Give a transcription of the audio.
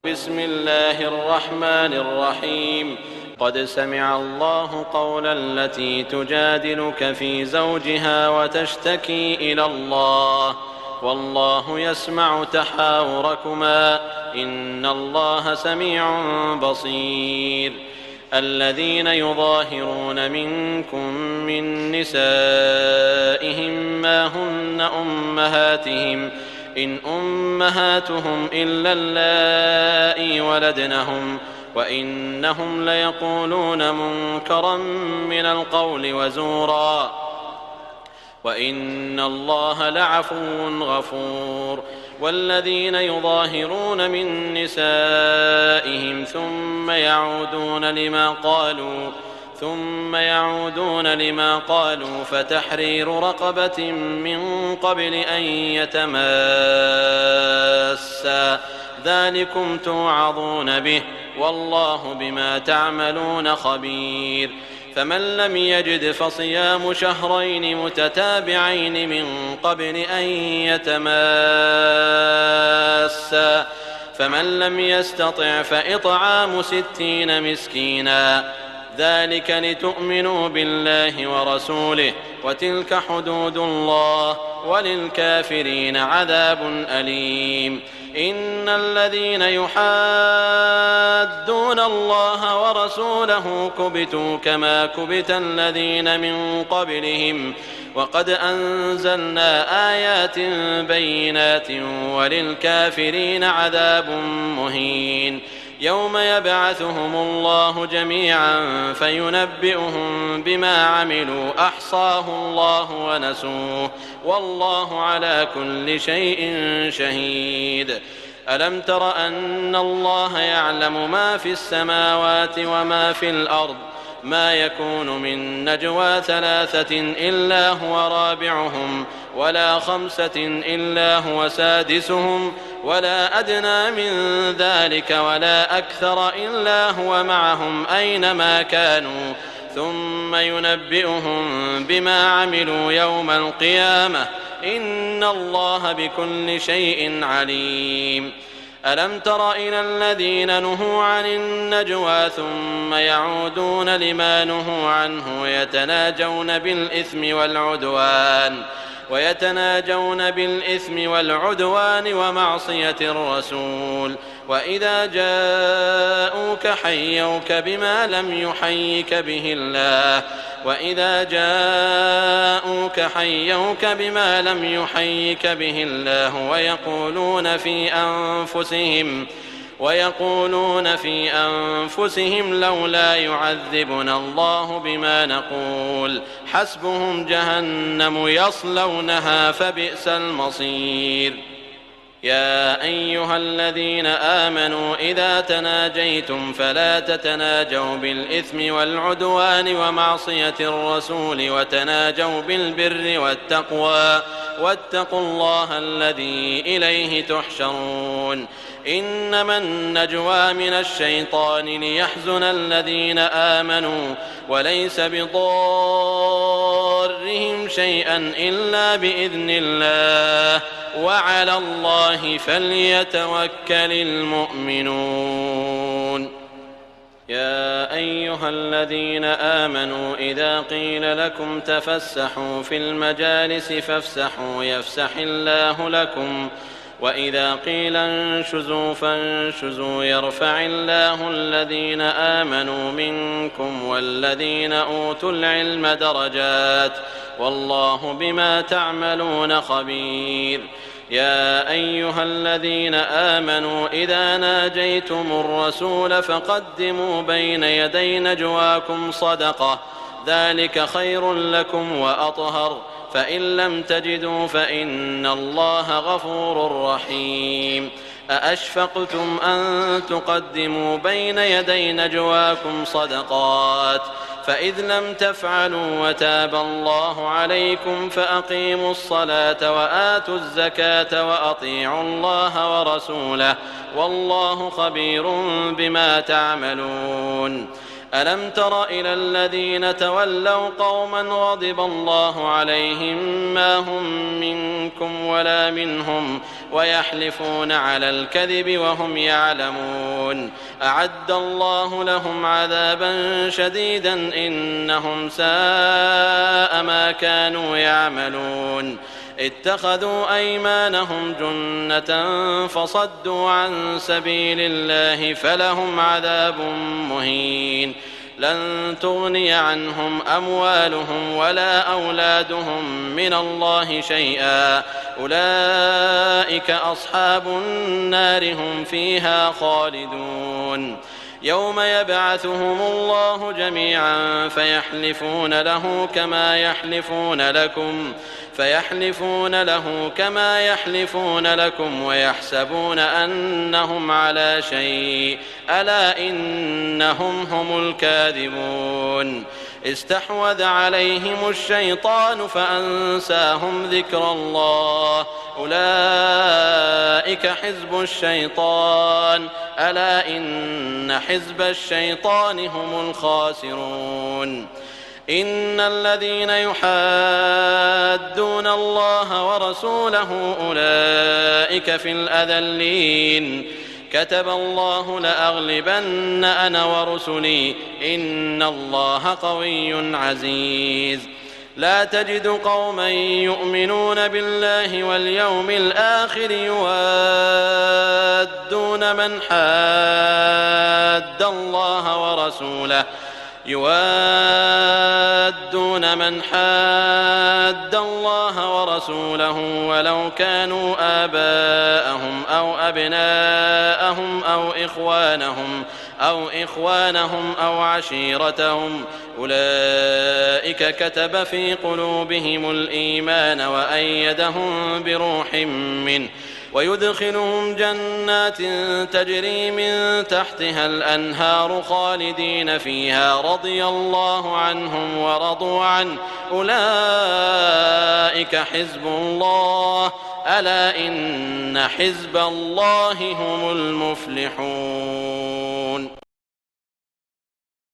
بسم الله الرحمن الرحيم. قد سمع الله قول التي تجادلك في زوجها وتشتكي إلى الله والله يسمع تحاوركما إن الله سميع بصير. الذين يظاهرون منكم من نسائهم ما هن أمهاتهم إن أمهاتهم إلا اللائي ولدنهم وإنهم ليقولون منكرا من القول وزورا وإن الله لعفو غفور. والذين يظاهرون من نسائهم ثم يعودون لما قالوا فتحرير رقبة من قبل أن يتماسا ذلكم توعظون به والله بما تعملون خبير. فمن لم يجد فصيام شهرين متتابعين من قبل أن يتماسا فمن لم يستطع فإطعام 60 مسكينا ذلك لتؤمنوا بالله ورسوله وتلك حدود الله وللكافرين عذاب أليم. إن الذين يحادون الله ورسوله كبتوا كما كبت الذين من قبلهم وقد أنزلنا آيات بينات وللكافرين عذاب مهين. يوم يبعثهم الله جميعا فينبئهم بما عملوا أحصاه الله ونسوه والله على كل شيء شهيد. ألم تر أن الله يعلم ما في السماوات وما في الأرض ما يكون من نجوى 3 إلا هو رابعهم ولا 5 إلا هو سادسهم ولا أدنى من ذلك ولا أكثر إلا هو معهم أينما كانوا ثم ينبئهم بما عملوا يوم القيامة إن الله بكل شيء عليم. ألم تر إلى الذين نهوا عن النجوى ثم يعودون لما نهوا عنه ويتناجون بالإثم والعدوان ومعصية الرسول وإذا جاءوك حيوك بما لم يحيك به الله ويقولون في أنفسهم لولا يعذبنا الله بما نقول حسبهم جهنم يصلونها فبئس المصير. يا أيها الذين آمنوا إذا تناجيتم فلا تتناجوا بالإثم والعدوان ومعصية الرسول وتناجوا بالبر والتقوى واتقوا الله الذي إليه تحشرون. إنما النجوى من الشيطان ليحزن الذين آمنوا وليس بضارهم شيئا إلا بإذن الله وعلى الله فليتوكل المؤمنون. يا أيها الذين آمنوا إذا قيل لكم تفسحوا في المجالس فافسحوا يفسح الله لكم وإذا قيل انشزوا فانشزوا يرفع الله الذين آمنوا منكم والذين أوتوا العلم درجات والله بما تعملون خبير. يا أيها الذين آمنوا إذا ناجيتم الرسول فقدموا بين يدي نجواكم صدقة ذلك خير لكم وأطهر فإن لم تجدوا فإن الله غفور رحيم. أأشفقتم أن تقدموا بين يدي نجواكم صدقات فإذ لم تفعلوا وتاب الله عليكم فأقيموا الصلاة وآتوا الزكاة وأطيعوا الله ورسوله والله خبير بما تعملون. ألم تر إلى الذين تولوا قوما غضب الله عليهم ما هم منكم ولا منهم ويحلفون على الكذب وهم يعلمون أعد الله لهم عذابا شديدا إنهم ساء ما كانوا يعملون اتخذوا أيمانهم جنة فصدوا عن سبيل الله فلهم عذاب مهين لن تغني عنهم أموالهم ولا أولادهم من الله شيئا أولئك أصحاب النار هم فيها خالدون يوم يبعثهم الله جميعا فيحلفون له كما يحلفون لكم ويحسبون أنهم على شيء ألا إنهم هم الكاذبون استحوذ عليهم الشيطان فأنساهم ذكر الله أولئك حزب الشيطان ألا إن حزب الشيطان هم الخاسرون إن الذين يحادون الله ورسوله أولئك في الأذلين كتب الله لأغلبن أنا ورسلي إن الله قوي عزيز لا تجد قوما يؤمنون بالله واليوم الآخر يوادون من حاد الله ورسوله ولو كانوا آباءهم أو أبناءهم أو إخوانهم أو عشيرتهم أولئك كتب في قلوبهم الإيمان وأيدهم بروح منه ويدخلهم جنات تجري من تحتها الأنهار خالدين فيها رضي الله عنهم ورضوا عنه أولئك حزب الله ألا إن حزب الله هم المفلحون.